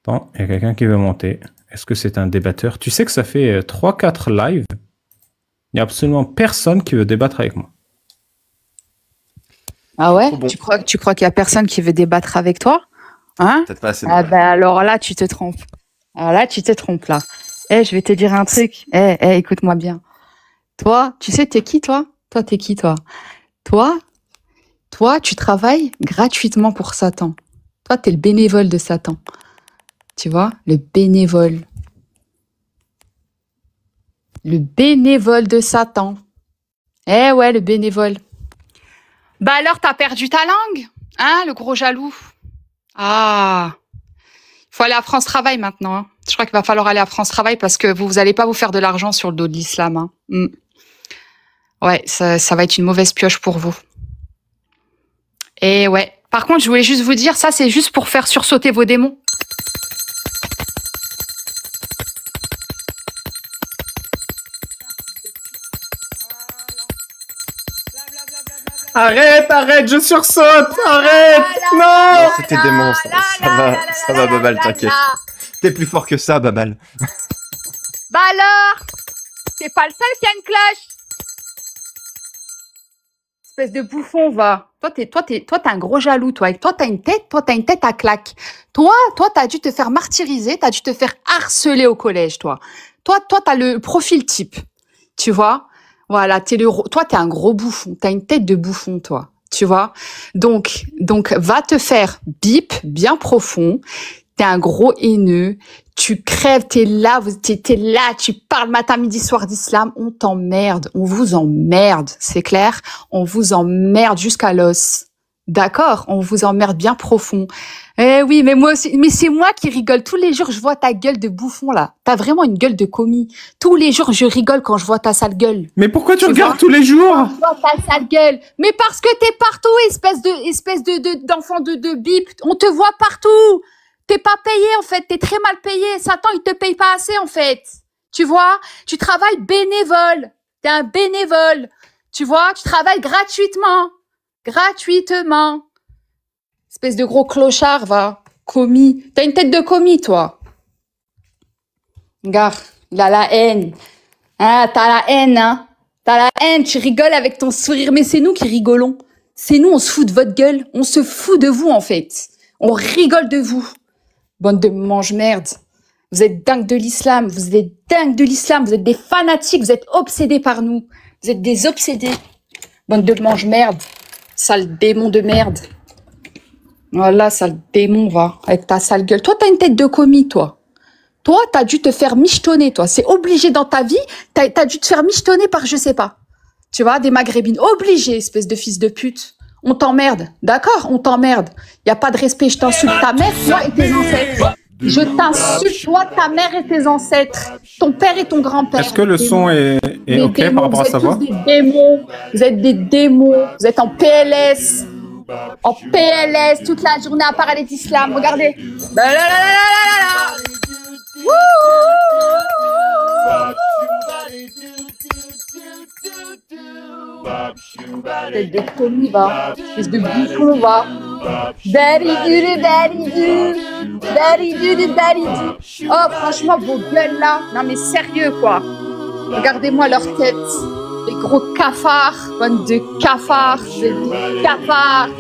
Attends, il y a quelqu'un qui veut monter. Est-ce que c'est un débatteur? Tu sais que ça fait 3-4 lives. Il n'y a absolument personne qui veut débattre avec moi. Ah ouais? Bon. Tu crois qu'il y a personne qui veut débattre avec toi? Hein? Peut-être pas assez. Ah bah alors là, tu te trompes. Alors là, tu te trompes là. Je vais te dire un truc. Écoute-moi bien. Toi, tu sais, t'es qui, toi? Toi, t'es qui, toi? Toi, tu travailles gratuitement pour Satan. Toi, t'es le bénévole de Satan. Tu vois? Le bénévole. Le bénévole de Satan. Ouais, le bénévole. Bah alors, t'as perdu ta langue? Hein, le gros jaloux? Ah. Faut aller à France Travail maintenant. Hein. Je crois qu'il va falloir aller à France Travail parce que vous allez pas vous faire de l'argent sur le dos de l'islam. Hein. Ouais, ça va être une mauvaise pioche pour vous. Et ouais. Par contre, je voulais juste vous dire, ça, c'est juste pour faire sursauter vos démons. Arrête, je sursaute. Arrête. Non. C'était démon, ça va, Babal, t'inquiète. T'es plus fort que ça, Babal. Bah alors, c'est pas le seul qui a une cloche. Espèce de bouffon, va. Toi, t'as un gros jaloux, toi. Et toi, t'as une tête à claque. Toi, t'as dû te faire martyriser, t'as dû te faire harceler au collège, toi. Toi, t'as le profil type. Tu vois? Voilà, toi, t'es un gros bouffon. T'as une tête de bouffon, toi. Tu vois? Donc, va te faire bip bien profond. T'es un gros haineux. Tu crèves, t'es là, tu parles matin, midi, soir d'islam. On t'emmerde. On vous emmerde. C'est clair? On vous emmerde jusqu'à l'os. D'accord? On vous emmerde bien profond. Eh oui, mais moi aussi, mais c'est moi qui rigole. Tous les jours, je vois ta gueule de bouffon, là. T'as vraiment une gueule de commis. Tous les jours, je rigole quand je vois ta sale gueule. Mais pourquoi tu Tu regardes vois? tous les jours? Je vois ta sale gueule. Mais parce que t'es partout, espèce d'enfant de bip. On te voit partout. T'es pas payé, en fait. T'es très mal payé. Satan, il te paye pas assez, en fait. Tu vois? Tu travailles bénévole. T'es un bénévole. Tu vois? Tu travailles gratuitement. Gratuitement. Espèce de gros clochard, va. Commis. T'as une tête de commis, toi. Regarde, il a la haine. Ah, t'as la haine, hein. T'as la haine, tu rigoles avec ton sourire. Mais c'est nous qui rigolons. C'est nous, on se fout de votre gueule. On se fout de vous, en fait. On rigole de vous. Bande de mange-merde. Vous êtes dingue de l'islam. Vous êtes dingue de l'islam. Vous êtes des fanatiques. Vous êtes obsédés par nous. Vous êtes des obsédés. Bande de mange-merde. Sale démon de merde. Voilà, sale démon, va. Avec ta sale gueule. Toi, t'as une tête de commis, toi. Toi, t'as dû te faire michetonner, toi. C'est obligé dans ta vie. T'as dû te faire michetonner par je sais pas. Tu vois, des maghrébines. Obligé, espèce de fils de pute. On t'emmerde. D'accord? On t'emmerde. Y a pas de respect. Je t'insulte ta mère, toi et tes ancêtres. Je t'insulte, toi, ta mère et tes ancêtres. Ton père et ton grand-père. Est-ce que le son est OK démons, par rapport à sa voix? Vous êtes tous des démons. Vous êtes des démons. Vous êtes en PLS. En PLS toute la journée à parler d'islam. Regardez. Tête de commis, va. Espèce de bouffon, va. Oh, franchement, vos gueules là. Non, mais sérieux, quoi. Regardez-moi leur tête. Les gros cafards. Bande de cafards. Des cafards.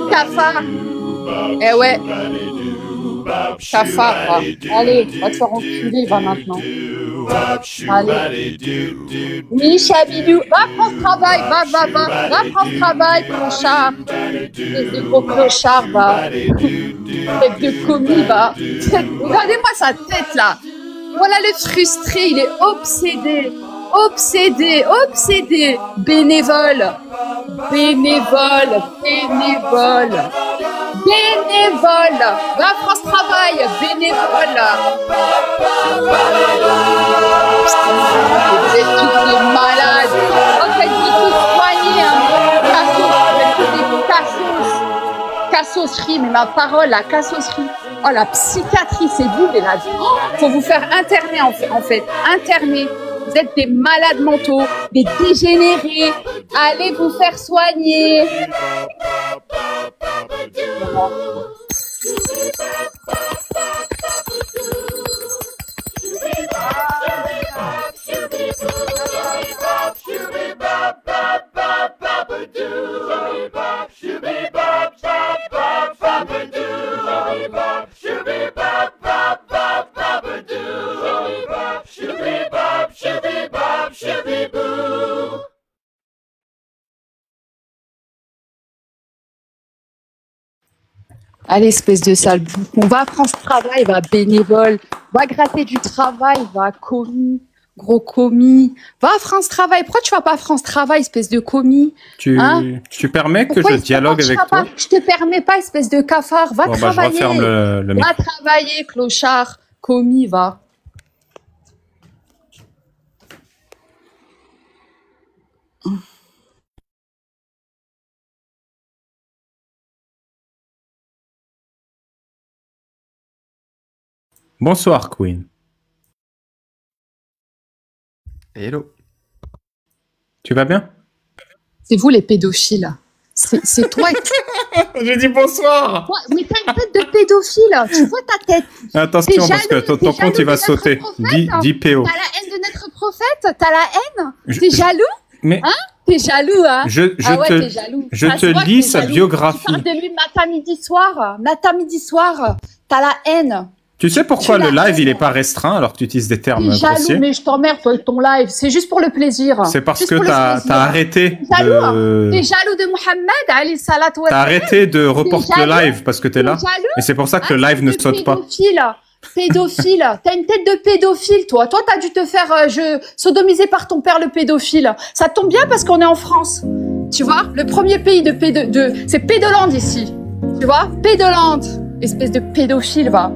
Cafard. Eh ouais. Cafard, va. Allez, va te faire enculer, va maintenant. Allez. Oui, Chabidou. Va prendre travail, va prendre travail, clochard. Des gros clochards, va. Tête de commis, va. Regardez-moi sa tête, là. Voilà le frustré, il est obsédé. Bénévole. Va France Travail, bénévole. Vous êtes tous des malades. En fait, vous tous soignés, hein. Des cassosseries, mais ma parole, la cassosserie. Oh, la psychiatrie, c'est vous, les là. Oh, faut vous faire interner, en fait. Interner. Vous êtes des malades mentaux, des dégénérés. Allez vous faire soigner. Allez, espèce de sale bouc. On va à France Travail, va bénévole. Va gratter du travail, va commis. Gros commis. Va à France Travail. Pourquoi tu vas pas à France Travail, espèce de commis? Tu permets que je dialogue avec toi? Je te permets pas, espèce de cafard. Va travailler. Je referme le micro. Va travailler, clochard. Commis, va. Bonsoir, Queen. Hello. Tu vas bien? C'est vous les pédophiles. C'est toi. J'ai dit bonsoir. Ouais, mais t'as une tête de pédophile. Tu vois ta tête. Attention, parce que ton compte il va sauter. Dis PO. T'as la haine de notre prophète. T'as la haine. T'es jaloux. Mais hein? T'es jaloux, hein? T'es jaloux. Je te lis sa biographie. Tu parles de lui matin, midi, soir. Matin, midi, soir. T'as la haine. Tu sais pourquoi le live il est pas restreint alors que tu utilises des termes grossiers? Mais je t'emmerde toi avec ton live. C'est juste pour le plaisir. C'est parce que t'as arrêté T'es jaloux de Mohamed Ali Salat wa T'as arrêté de reporter le live parce que t'es là. Et c'est pour ça que le live ne saute pas. Pédophile. T'as une tête de pédophile, toi. Toi, t'as dû te faire sodomiser par ton père, le pédophile. Ça tombe bien parce qu'on est en France. Tu vois, le premier pays c'est Pédoland ici. Tu vois, Pédoland. Espèce de pédophile, va.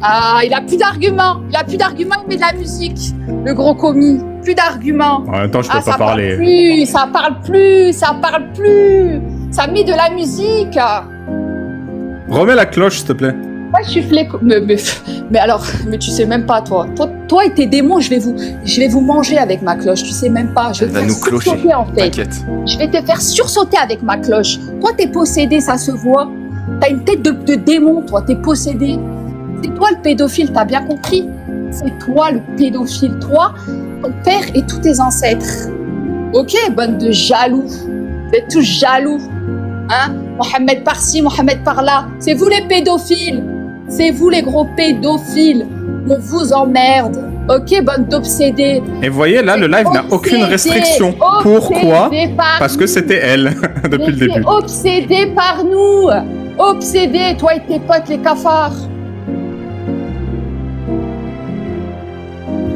Ah, il a plus d'arguments. Il met de la musique. Le gros commis. Plus d'arguments. En même temps, je peux pas parler. Ça parle plus. Ça met de la musique. Remets la cloche, s'il te plaît. Ouais, je suis mais tu sais même pas, toi. Toi et tes démons, je vais vous manger avec ma cloche. Tu sais même pas. Je vais te faire sursauter, en fait. T'inquiète. Je vais te faire sursauter avec ma cloche. Toi, t'es possédé, ça se voit. T'as une tête de démon, toi. T'es possédé. C'est toi le pédophile, t'as bien compris? C'est toi le pédophile, toi, ton père et tous tes ancêtres. Ok, bande de jaloux. Vous êtes tous jaloux. Hein? Mohamed par-ci, Mohamed par-là. C'est vous les pédophiles. C'est vous les gros pédophiles. On vous emmerde. Ok, bande d'obsédés. Et vous voyez, là, le live n'a aucune restriction. Pourquoi? Parce que c'était elle, depuis le début. Obsédé par nous. Obsédé, toi et tes potes, les cafards.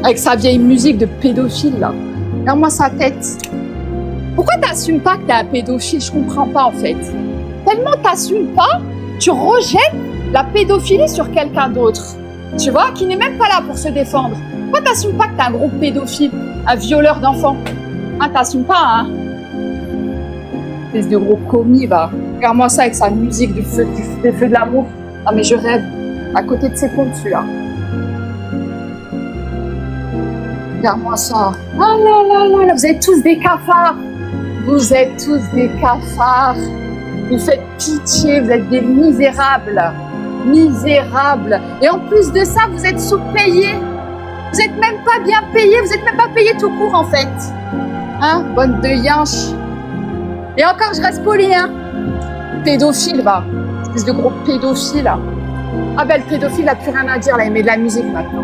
Avec sa vieille musique de pédophile, là. Regarde-moi sa tête. Pourquoi t'assumes pas que t'es un pédophile? Je comprends pas, en fait. Tellement t'assumes pas, tu rejettes la pédophilie sur quelqu'un d'autre. Tu vois, qui n'est même pas là pour se défendre. Pourquoi t'assumes pas que t'es un gros pédophile? Un violeur d'enfants? Hein, t'assumes pas, hein? Espèce de gros commis, va. Regarde-moi ça avec sa musique du feu de l'amour. Ah, mais je rêve. À côté de ses comptes, celui-là. Regarde-moi ça. Ah là, vous êtes tous des cafards. Vous êtes tous des cafards. Vous faites pitié, vous êtes des misérables. Misérables. Et en plus de ça, vous êtes sous-payés. Vous êtes même pas bien payés. Vous êtes même pas payés tout court, en fait. Hein? Bonne de yinche. Et encore, je reste poli, hein. Pédophile, va. Espèce de gros pédophile. Ah ben, le pédophile n'a plus rien à dire, là. Il met de la musique, maintenant.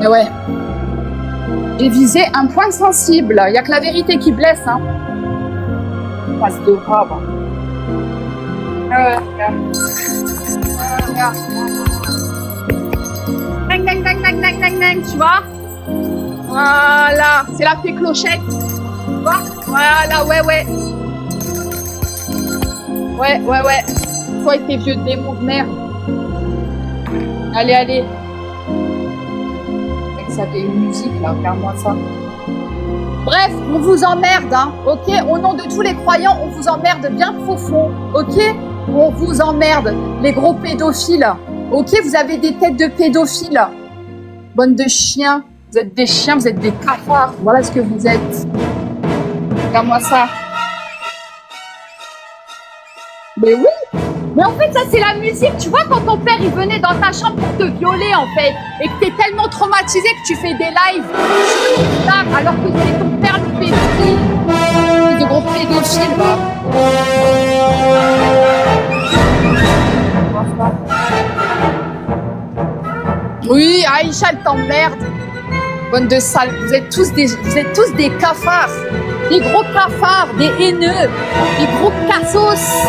Mais ouais, j'ai visé un point sensible. Il n'y a que la vérité qui blesse, hein. Passe de grave. Regarde. Nang, tu vois? Voilà, c'est la fée clochette. Tu vois? Voilà, ouais. Ouais. Toi et tes vieux démons de merde. Allez. Ça fait une musique là, regarde-moi ça. Bref, on vous emmerde, hein, ok? Au nom de tous les croyants, on vous emmerde bien profond, ok? On vous emmerde, les gros pédophiles, ok? Vous avez des têtes de pédophiles. Bande de chiens, vous êtes des chiens, vous êtes des cafards, voilà ce que vous êtes. Regarde-moi ça. Mais oui! Mais en fait, ça, c'est la musique. Tu vois, quand ton père, il venait dans ta chambre pour te violer, en fait, et que t'es tellement traumatisé que tu fais des lives alors que c'est ton père le pédophile. De gros pédophile, va. Oui, Aïcha, elle t'emmerde. Bonne de sale. Vous êtes tous des cafards. Des gros cafards, des haineux, des gros cassos.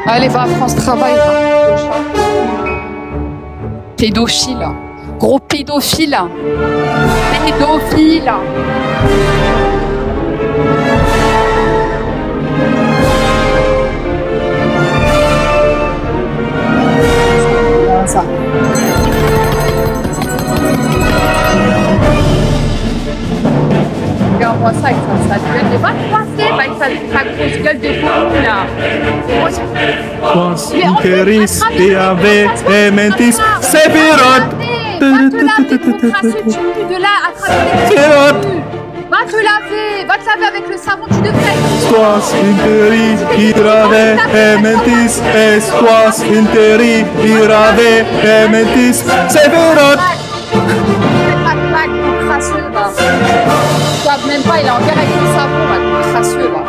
Allez, va à France Travail, va. Pédophile. Gros pédophile. Pédophile. Ça. Regarde-moi ça avec sa gueule de... Va te passer avec sa grosse gueule de fou, là. Interis et Ave et Mentis Sephiroth. Va te laver, ton crasseux cul de là, à travers les Sephiroth. Va te laver avec le savon, tu devrais. Squas Interis Irave et Mentis et Squas Interis Irave et Mentis Sephiroth. Fais pas de blague, ton crasseux, là. Tu savent même pas, il est en guerre avec le savon, là, ton crasseux, là.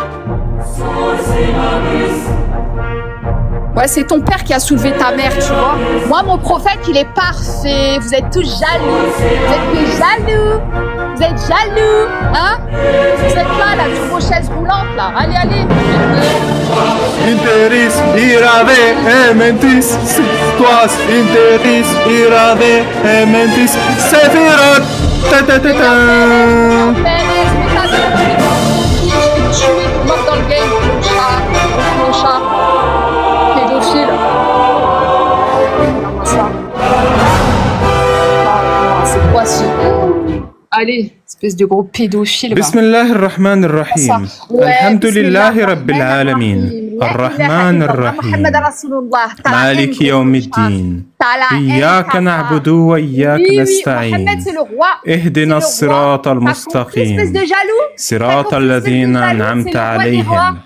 Ouais, c'est ton père qui a soulevé ta mère, tu vois. Moi, mon prophète, il est parfait. Vous êtes tous jaloux. Vous êtes tous jaloux. Vous êtes jaloux, hein? Vous êtes là, la turbo chaise roulante, là. Allez, allez. Interis Irave et Mentis Squas Interis Irave et Mentis Sephiroth. Ta ta ta ta. Je suis mort dans le game, mon chat. Pédophile. Ça. C'est quoi ce... Allez, espèce de gros pédophile. بسم الله الرحمن الرحيم الحمد لله رب العالمين الرحمن الرحيم مالك يوم الدين إياك نعبد وإياك نستعين اهدنا الصراط المستقيم صراط الذين أنعمت عليهم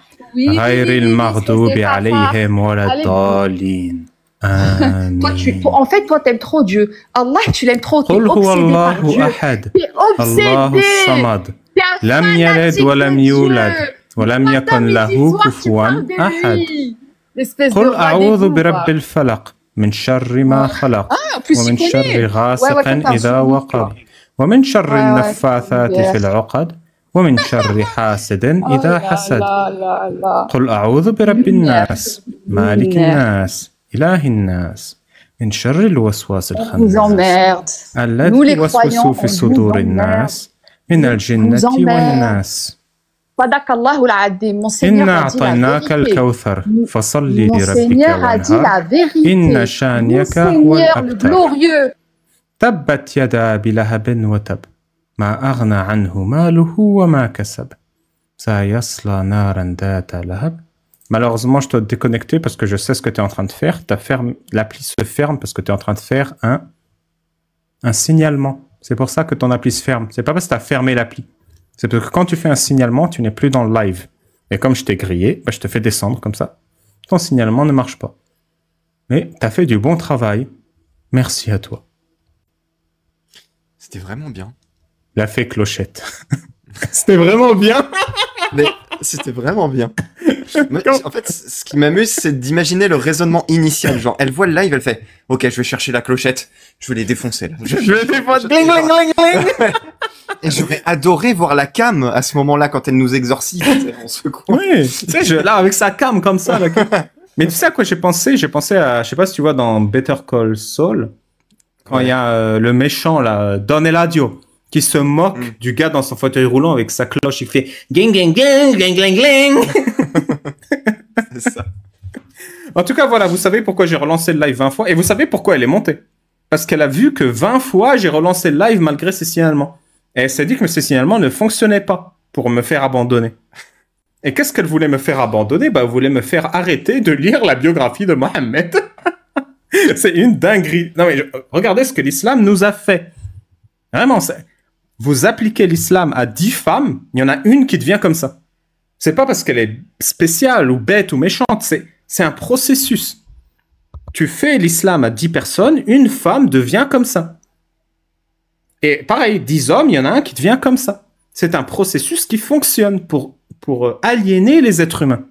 غير المغضوب عليهم ولا الضالين En fait, toi, t'aimes trop Dieu. Allah, tu l'aimes trop. T'es قل هو obsédé par الله Dieu. أحد T'es الله obsédé. الصمد T'es un لم يلد fanatique ولم de يولد Dieu. ولم Matin, يكن midi, له soir, tu كفوا parles de أحد lui. L'espèce de قل roi أعوذ des fous, برب va. الفلق من شر ما خلق En plus, ومن il شر connaît. غاسق Ouais, ouais, إذا toi, وقب ومن شر ouais. النفاثات في العقد ومن شر حاسد إذا حسد قل أعوذ برب الناس مالك الناس إله الناس من شر الوسواس On vous الخناس emmerde. Nous, الذي les يوسوس croyants, في on صدور vous الناس من الجنة vous emmerde. والناس Sadakallahu al-Adim. Mon Seigneur إنا a dit la أعطيناك vérité. الكوثر فصل Mon لربك Seigneur a dit وانهر la vérité. إن Mon شانيك هو Seigneur, le الأبتر glorieux. تبت يدا أبي لهب وتب ما أغنى عنه ماله وما كسب سيصلى نارا ذات لهب. Malheureusement, je dois te déconnecter parce que je sais ce que tu es en train de faire. L'appli se ferme parce que tu es en train de faire un signalement. C'est pour ça que ton appli se ferme. C'est pas parce que tu as fermé l'appli. C'est parce que quand tu fais un signalement, tu n'es plus dans le live. Et comme je t'ai grillé, je te fais descendre comme ça. Ton signalement ne marche pas. Mais tu as fait du bon travail. Merci à toi. C'était vraiment bien. La fée clochette. C'était vraiment bien. Mais c'était vraiment bien. Moi, en fait, ce qui m'amuse, c'est d'imaginer le raisonnement initial. Genre, elle voit le live, elle fait « Ok, je vais chercher la clochette, je vais les défoncer. Là. Je vais défoncer. Bling, bling, bling, bling. Et j'aurais adoré voir la cam à ce moment-là quand elle nous exorcise. On se croit. Oui, tu sais, là, avec sa cam comme ça. Là, mais tu sais à quoi j'ai pensé? J'ai pensé à, je sais pas si tu vois dans Better Call Saul, quand il y a le méchant, là, Don Eladio, qui se moque du gars dans son fauteuil roulant avec sa cloche. Il fait gang, gang, gang, gang, gang, gang. C'est ça. En tout cas, voilà, vous savez pourquoi j'ai relancé le live 20 fois. Et vous savez pourquoi elle est montée. Parce qu'elle a vu que 20 fois, j'ai relancé le live malgré ses signalements. Et elle s'est dit que ces signalements ne fonctionnaient pas pour me faire abandonner. Et qu'est-ce qu'elle voulait me faire abandonner? Bah, elle voulait me faire arrêter de lire la biographie de Mohammed. C'est une dinguerie. Non, mais regardez ce que l'islam nous a fait. Vraiment, vous appliquez l'islam à 10 femmes, il y en a une qui devient comme ça. C'est pas parce qu'elle est spéciale ou bête ou méchante, c'est un processus. Tu fais l'islam à 10 personnes, une femme devient comme ça. Et pareil, 10 hommes, il y en a un qui devient comme ça. C'est un processus qui fonctionne pour aliéner les êtres humains.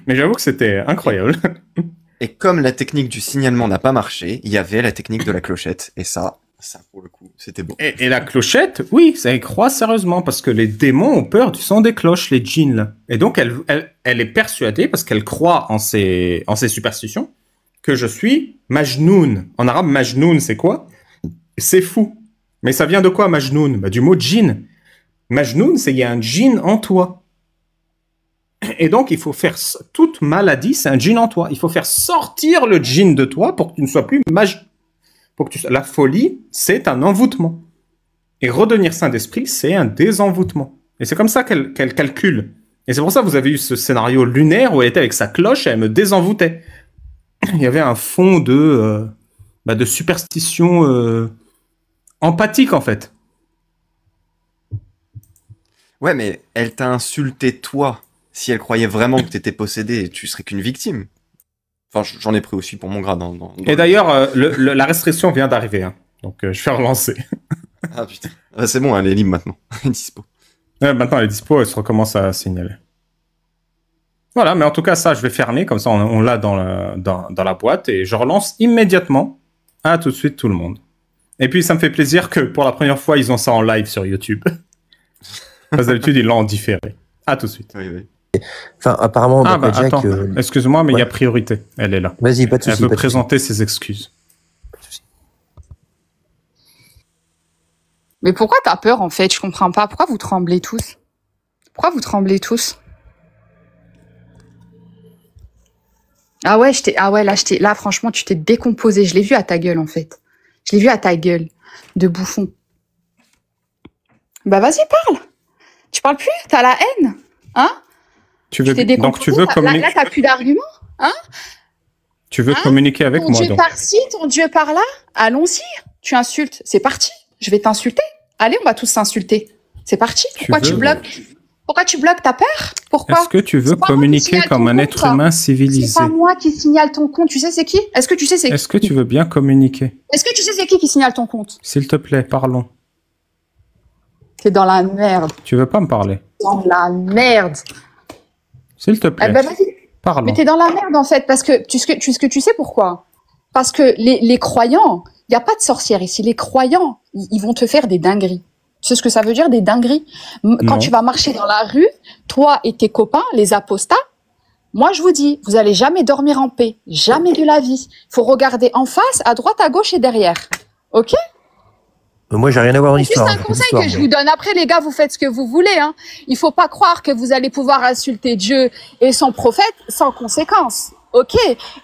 Mais j'avoue que c'était incroyable. Et comme la technique du signalement n'a pas marché, il y avait la technique de la clochette. Et ça Ça, pour le coup, c'était beau. Et la clochette, oui, ça y croit sérieusement, parce que les démons ont peur du son des cloches, les djinns. Là. Et donc, elle est persuadée, parce qu'elle croit en ses superstitions, que je suis Majnoun. En arabe, Majnoun, c'est quoi? C'est fou. Mais ça vient de quoi, Majnoun? Du mot djinn. Majnoun, c'est il y a un djinn en toi. Et donc, il faut faire... Toute maladie, c'est un djinn en toi. Il faut faire sortir le djinn de toi pour que tu ne sois plus La folie, c'est un envoûtement. Et redevenir saint d'esprit, c'est un désenvoûtement. Et c'est comme ça qu'elle calcule. Et c'est pour ça que vous avez eu ce scénario lunaire où elle était avec sa cloche et elle me désenvoûtait. Il y avait un fond de superstition empathique, en fait. Ouais, mais elle t'a insulté, toi. Si elle croyait vraiment que t'étais possédé, tu serais qu'une victime. Enfin, j'en ai pris aussi pour mon grade. Et d'ailleurs, la restriction vient d'arriver. Hein. Donc, je vais relancer. Ah putain. C'est bon, elle est libre maintenant. Elle est dispo. Maintenant, elle est dispo, elle se recommence à signaler. Voilà, mais en tout cas, ça, je vais fermer. Comme ça, on l'a dans la boîte. Et je relance immédiatement. À tout de suite, tout le monde. Et puis, ça me fait plaisir que pour la première fois, ils ont ça en live sur YouTube. Parce que d'habitude, ils l'ont en différé. À tout de suite. Oui, oui. Enfin, apparemment, Jack, attends. Excuse-moi, mais il y a priorité. Elle est là. Vas-y, pas de souci. Elle peut présenter ses excuses. Mais pourquoi t'as peur, en fait? Je comprends pas. Pourquoi vous tremblez tous? Pourquoi vous tremblez tous? Ah ouais, là, franchement, tu t'es décomposé. Je l'ai vu à ta gueule, en fait. Je l'ai vu à ta gueule de bouffon. Bah, vas-y, parle. Tu parles plus? T'as la haine? Hein? Donc, tu veux communiquer. Là, t'as plus d'arguments? Hein? Tu veux communiquer avec moi, Ton Dieu donc. par-ci, ton Dieu par-là? Allons-y. Tu insultes. C'est parti. Je vais t'insulter. Allez, on va tous s'insulter. C'est parti. Pourquoi tu bloques? Pourquoi tu bloques? T'as peur? Pourquoi? Est-ce que tu veux communiquer comme un être humain civilisé? C'est pas moi qui signale ton compte. Tu sais c'est qui? Est-ce que tu sais c'est qui? Est-ce que tu veux bien communiquer? Est-ce que tu sais c'est qui signale ton compte? S'il te plaît, parlons. T'es dans la merde. Tu veux pas me parler? Dans la merde. S'il te plaît. Eh ben, vas-y. Parlons. Mais t'es dans la merde, en fait, parce que tu sais pourquoi? Parce que les croyants, il n'y a pas de sorcières ici. Les croyants, ils vont te faire des dingueries. Tu sais ce que ça veut dire, des dingueries? Quand tu vas marcher dans la rue, toi et tes copains, les apostats, moi, je vous dis, vous allez jamais dormir en paix. Jamais de la vie. Faut regarder en face, à droite, à gauche et derrière. OK? Moi, j'ai rien à voir dans l'histoire. C'est un conseil que je vous donne. Après, les gars, vous faites ce que vous voulez. Hein. Il faut pas croire que vous allez pouvoir insulter Dieu et son prophète sans conséquence. OK?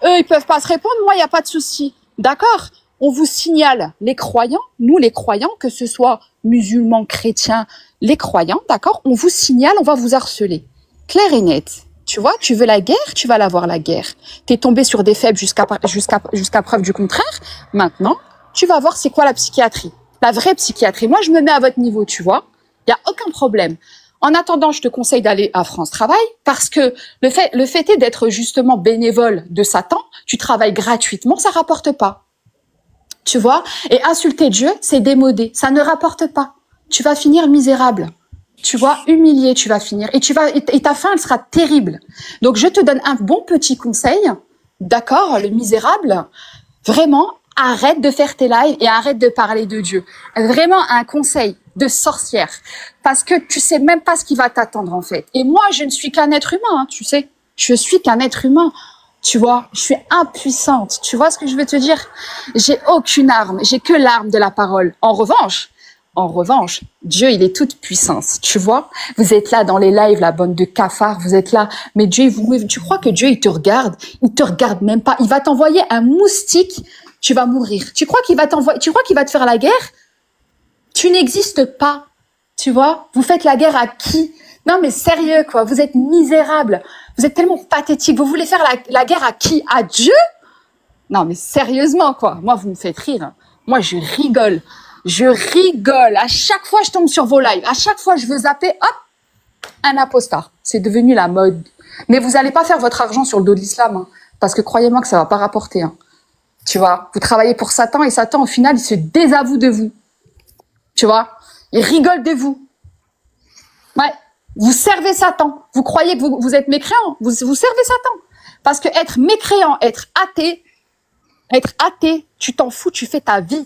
Eux, ils peuvent pas se répondre. Moi, il n'y a pas de souci. D'accord? On vous signale, les croyants, nous, les croyants, que ce soit musulmans, chrétiens, les croyants, d'accord? On vous signale, on va vous harceler. Clair et net. Tu vois, tu veux la guerre, tu vas l'avoir, la guerre. T'es tombé sur des faibles jusqu'à preuve du contraire. Maintenant, tu vas voir c'est quoi la psychiatrie. La vraie psychiatrie. Moi, je me mets à votre niveau, tu vois. Il y a aucun problème. En attendant, je te conseille d'aller à France Travail parce que le fait est d'être justement bénévole de Satan. Tu travailles gratuitement, ça rapporte pas. Tu vois? Et insulter Dieu, c'est démodé. Ça ne rapporte pas. Tu vas finir misérable. Tu vois? Humilié, tu vas finir. Et ta fin, elle sera terrible. Donc, je te donne un bon petit conseil. D'accord? Le misérable. Vraiment, arrête de faire tes lives et arrête de parler de Dieu. Vraiment un conseil de sorcière. Parce que tu sais même pas ce qui va t'attendre, en fait. Et moi, je ne suis qu'un être humain, hein, tu sais. Je suis qu'un être humain. Tu vois, je suis impuissante. Tu vois ce que je veux te dire? J'ai aucune arme. J'ai que l'arme de la parole. En revanche, Dieu, il est toute puissance. Tu vois? Vous êtes là dans les lives, la bande de cafards. Vous êtes là. Mais Dieu, tu crois que Dieu, il te regarde? Il te regarde même pas. Il va t'envoyer un moustique. Tu vas mourir. Tu crois qu'il va te faire la guerre? Tu n'existes pas. Tu vois? Vous faites la guerre à qui? Non, mais sérieux, quoi. Vous êtes misérables. Vous êtes tellement pathétiques. Vous voulez faire la guerre à qui? À Dieu? Non, mais sérieusement, quoi. Moi, vous me faites rire. Moi, je rigole. Je rigole. À chaque fois, je tombe sur vos lives. À chaque fois, je veux zapper. Hop! Un apostat. C'est devenu la mode. Mais vous allez pas faire votre argent sur le dos de l'islam, hein, parce que croyez-moi que ça va pas rapporter, hein. Tu vois? Vous travaillez pour Satan et Satan, au final, il se désavoue de vous. Tu vois? Il rigole de vous. Ouais. Vous servez Satan. Vous croyez que vous êtes mécréant. Vous servez Satan. Parce que être mécréant, être athée, tu t'en fous, tu fais ta vie.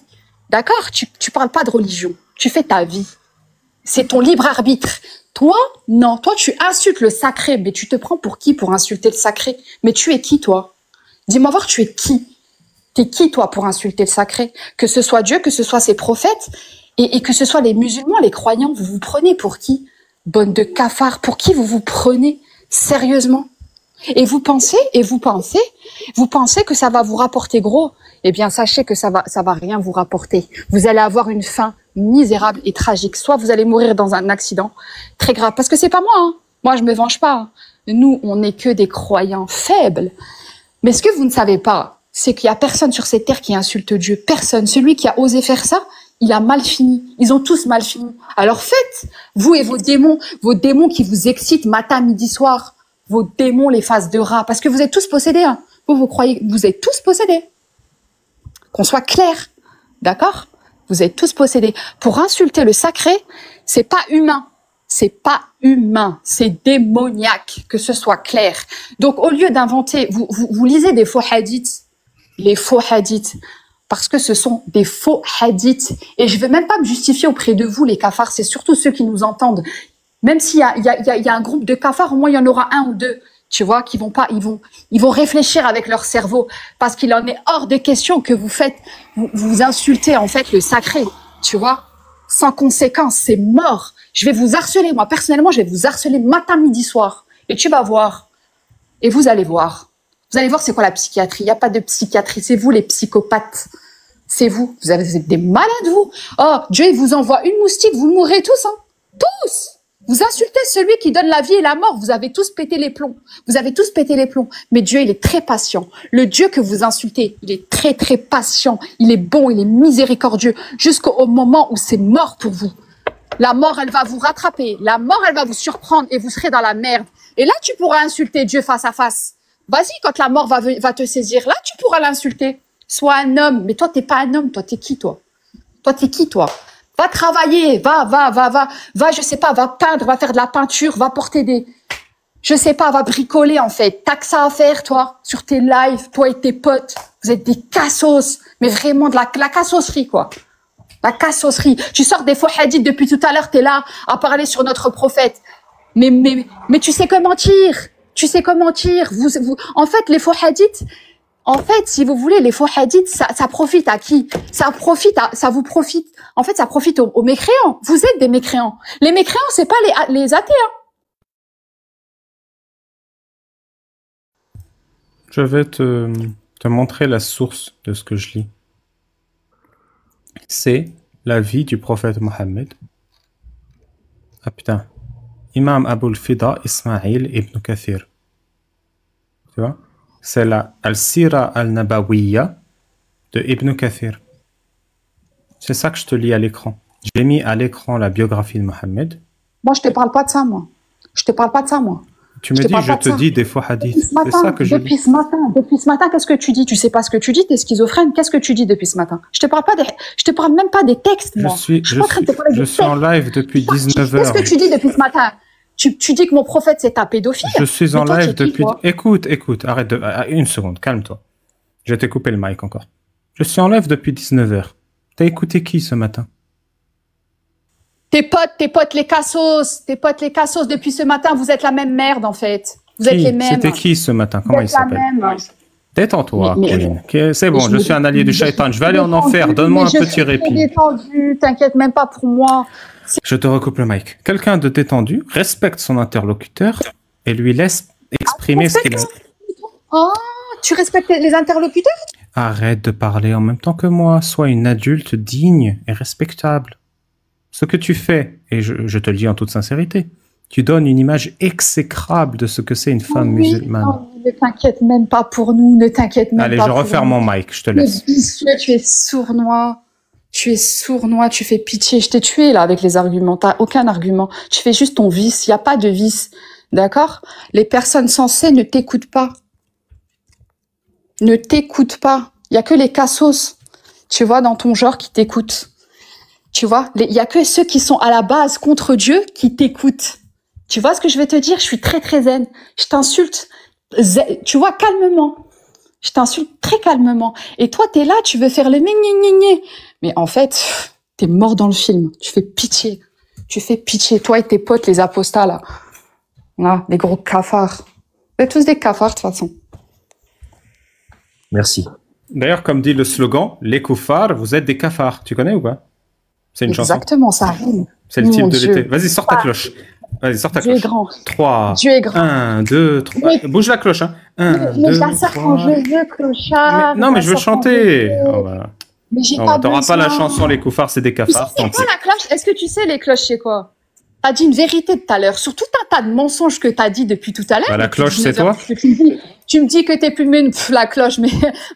D'accord? Tu parles pas de religion. Tu fais ta vie. C'est ton libre arbitre. Toi, non. Toi, tu insultes le sacré. Mais tu te prends pour qui pour insulter le sacré? Mais tu es qui, toi? Dis-moi voir, tu es qui? T'es qui, toi, pour insulter le sacré? Que ce soit Dieu, que ce soit ses prophètes, et que ce soit les musulmans, les croyants, vous vous prenez pour qui? Bonne de cafards, pour qui vous vous prenez? Sérieusement? Et vous pensez que ça va vous rapporter gros? Eh bien, sachez que ça va rien vous rapporter. Vous allez avoir une fin misérable et tragique. Soit vous allez mourir dans un accident très grave. Parce que c'est pas moi, hein. Moi, je me venge pas, hein. Nous, on n'est que des croyants faibles. Mais ce que vous ne savez pas, c'est qu'il y a personne sur cette terre qui insulte Dieu. Personne. Celui qui a osé faire ça, il a mal fini. Ils ont tous mal fini. Alors faites, vous et vos démons qui vous excitent matin, midi, soir, vos démons, les faces de rat, parce que vous êtes tous possédés. Hein. Vous croyez, vous êtes tous possédés. Qu'on soit clair, d'accord? Vous êtes tous possédés. Pour insulter le sacré, c'est pas humain. C'est pas humain, c'est démoniaque, que ce soit clair. Donc, au lieu d'inventer, vous lisez des faux hadiths, les faux hadiths, parce que ce sont des faux hadiths. Et je vais même pas me justifier auprès de vous, les cafards, c'est surtout ceux qui nous entendent. Même s'il y a un groupe de cafards, au moins il y en aura un ou deux, tu vois, qui vont pas, ils vont réfléchir avec leur cerveau, parce qu'il en est hors de question que vous insultez en fait le sacré, tu vois, sans conséquence, c'est mort. Je vais vous harceler, moi personnellement, je vais vous harceler matin, midi, soir, et tu vas voir, et vous allez voir. Vous allez voir c'est quoi la psychiatrie. Il n'y a pas de psychiatrie. C'est vous les psychopathes. C'est vous. Vous êtes des malades, vous. Oh, Dieu, il vous envoie une moustique. Vous mourrez tous, hein. Tous. Vous insultez celui qui donne la vie et la mort. Vous avez tous pété les plombs. Vous avez tous pété les plombs. Mais Dieu, il est très patient. Le Dieu que vous insultez, il est très, très patient. Il est bon, il est miséricordieux. Jusqu'au moment où c'est mort pour vous. La mort, elle va vous rattraper. La mort, elle va vous surprendre et vous serez dans la merde. Et là, tu pourras insulter Dieu face à face. Vas-y, quand la mort va te saisir, là, tu pourras l'insulter. Sois un homme. Mais toi, t'es pas un homme. Toi, t'es qui, toi? Toi, t'es qui, toi? Va travailler. Va, je sais pas, va peindre, va faire de la peinture, va porter des... Je sais pas, va bricoler, en fait. T'as que ça à faire, toi, sur tes lives, toi et tes potes. Vous êtes des cassos. Mais vraiment de la cassosserie, quoi. La cassosserie. Tu sors des faux hadiths depuis tout à l'heure, t'es là à parler sur notre prophète. Mais tu sais comment mentir. Tu sais comment mentir. En fait, les faux hadiths, en fait, si vous voulez, les faux hadiths, ça profite à qui? Ça vous profite. En fait, ça profite aux mécréants. Vous êtes des mécréants. Les mécréants, c'est pas les athées, hein. Je vais te montrer la source de ce que je lis. C'est la vie du prophète Mohammed. Ah putain. Imam Abul Fida Ismail ibn Kathir. Tu vois? C'est la Al-Sira al-Nabawiyya de Ibn Kathir. C'est ça que je te lis à l'écran. J'ai mis à l'écran la biographie de Mohammed. Moi, je te parle pas de ça, moi. Je te parle pas de ça, moi. Tu me dis, je te dis des faux hadiths. C'est ça que je lis. Depuis ce matin, qu'est-ce que tu dis? Tu sais pas ce que tu dis, t'es schizophrène. Qu'est-ce que tu dis depuis ce matin? Je te parle même pas des textes, moi. Je suis en live depuis 19h. Qu'est-ce que tu dis depuis ce matin? Tu dis que mon prophète c'est un pédophile. Je suis en live depuis... Écoute, arrête une seconde, calme-toi. Je vais te couper le mic encore. Je suis en live depuis 19h. T'as écouté qui ce matin? Tes potes les cassos. Tes potes les cassos, depuis ce matin, vous êtes la même merde en fait. Vous êtes les mêmes. C'était qui ce matin? Comment il s'appelle? Détends-toi, Pauline. C'est bon, je suis un allié du shaitan. Je vais aller en enfer. Donne-moi un petit répit. Je suis détendu, t'inquiète même pas pour moi. Je te recoupe le mic. Quelqu'un de détendu respecte son interlocuteur et lui laisse exprimer ce qu'il a. Oh, tu respectes les interlocuteurs? Arrête de parler en même temps que moi. Sois une adulte digne et respectable. Ce que tu fais, et je te le dis en toute sincérité, tu donnes une image exécrable de ce que c'est une femme musulmane. Non, ne t'inquiète même pas pour nous, ne t'inquiète même pas. Allez, je referme mon mic, je te laisse. Tu es sournois. Tu es sournois, tu fais pitié. Je t'ai tué là avec les arguments. T'as aucun argument. Tu fais juste ton vice. Il n'y a pas de vice. D'accord? Les personnes sensées ne t'écoutent pas. Ne t'écoutent pas. Il n'y a que les cassos, tu vois, dans ton genre qui t'écoutent. Tu vois? Il n'y a que ceux qui sont à la base contre Dieu qui t'écoutent. Tu vois ce que je vais te dire? Je suis très, très zen. Je t'insulte. Tu vois, calmement. Je t'insulte très calmement. Et toi, t'es là, tu veux faire le gna. Mais en fait, t'es mort dans le film. Tu fais pitié. Tu fais pitié. Toi et tes potes, les apostats, là. Là, des gros cafards. Vous êtes tous des cafards, de toute façon. Merci. D'ailleurs, comme dit le slogan, les koufars, vous êtes des cafards. Tu connais ou pas? C'est une chanson. Exactement, ça rime. C'est le type Mon de Dieu. l'été. Vas-y, sors ta cloche. Vas-y, sors ta Dieu est cloche. grand. 3. Dieu est grand. 1, 2, 3. Mais- Bouge la cloche, hein. 1, Mais 2, je la sors quand 3. je veux, clochard. Non, mais je veux la sors quand chanter. je veux. Oh, voilà. Mais j'ai Oh, pas t'auras pas la besoin. chanson, les koufars, c'est des Tu sais, cafards. c'est Tant quoi pis. la cloche? Est-ce que tu sais les cloches, c'est quoi? T'as dit une vérité tout à l'heure, sur tout un tas de mensonges que t'as dit depuis tout à l'heure. Bah, la depuis cloche, c'est 19 heures, toi? parce que tu me dis que t'es plus la cloche, mais,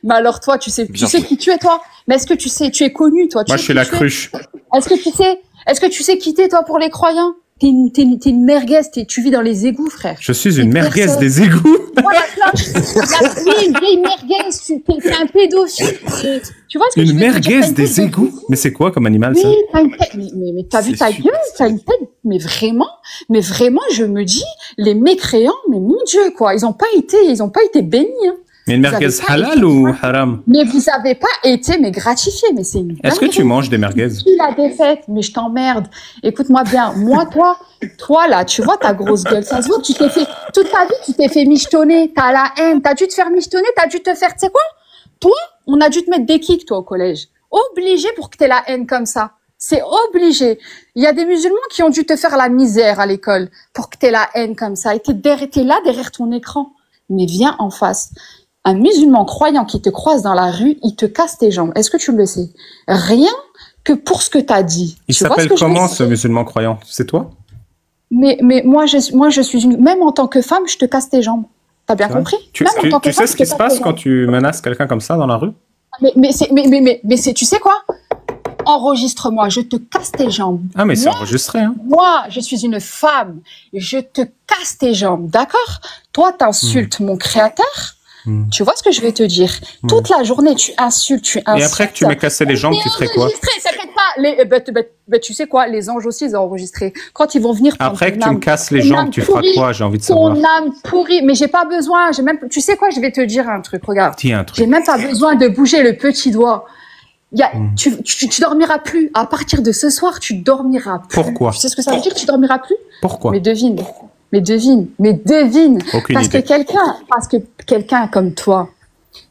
mais alors toi, tu sais Bien qui tu es, toi? Mais est-ce que tu sais, tu es connu, toi? Tu Moi, sais je suis qui la tu es? cruche. Est-ce que tu sais qui t'es, toi, pour les croyants? T'es une merguez, tu vis dans les égouts, frère. Je suis une T'es merguez personne. des égouts. Moi, la cloche, oui, une vieille merguez, t'es un pédophile. Tu vois ce que je Une veux te dire? T'as merguez une des tête de égouts. Mais c'est quoi comme animal, Oui, ça? t'as une tête, mais t'as vu C'est ta super gueule, t'as une tête, mais vraiment, je me dis, les mécréants, mais mon Dieu, quoi, ils ont pas été bénis, hein. Mais une Vous merguez avez pas halal été- ou haram? Mais vous avez pas été, mais gratifiés, mais c'est une Est-ce que tu dinguerie. manges des merguez? Qui la défaite, mais je t'emmerde. Écoute-moi bien, moi, toi, là, tu vois ta grosse gueule, ça se voit que tu t'es fait, toute ta vie, tu t'es fait michetonner, t'as la haine, t'as dû te faire michetonner, t'as dû te faire, tu sais quoi? Toi, on a dû te mettre des kicks, toi, au collège. Obligé pour que t'aies la haine comme ça. C'est obligé. Il y a des musulmans qui ont dû te faire la misère à l'école pour que t'aies la haine comme ça. Et t'es là derrière ton écran. Mais viens en face. Un musulman croyant qui te croise dans la rue, il te casse tes jambes. Est-ce que tu le sais? Rien que pour ce que t'as dit. Il Tu vois s'appelle ce que je veux comment, dire? ce musulman croyant? C'est toi? Mais moi, je suis même en tant que femme, je te casse tes jambes. T'as bien C'est vrai? compris? Tu Même en tant que sais femme, ce je te qui se casse passe tes quand jambes. tu menaces quelqu'un comme ça dans la rue? Mais tu sais quoi? Enregistre-moi, je te casse tes jambes. Ah, mais c'est Moi, enregistré, hein. Moi, je suis une femme. Je te casse tes jambes, d'accord? Toi, t'insultes mon créateur. Tu vois ce que je vais te dire? Toute la journée, tu insultes. Et après que tu m'aies cassé les jambes, tu ferais quoi? Enregistré, t'inquiète pas. Tu sais quoi? Les anges aussi, ils ont enregistré. Quand ils vont venir prendre Après que ton tu me âme, casses les ton jambes, âme tu feras pourrie, quoi? J'ai envie de savoir. ton âme pourrie. Mais j'ai pas besoin. Tu sais quoi? Je vais te dire un truc. Regarde. Dis un J'ai truc. même pas besoin de bouger le petit doigt. Tu dormiras plus. À partir de ce soir, tu dormiras plus. Pourquoi? Tu sais ce que ça veut dire? Tu dormiras plus? Pourquoi? Mais devine. Aucune Parce idée. que quelqu'un comme toi,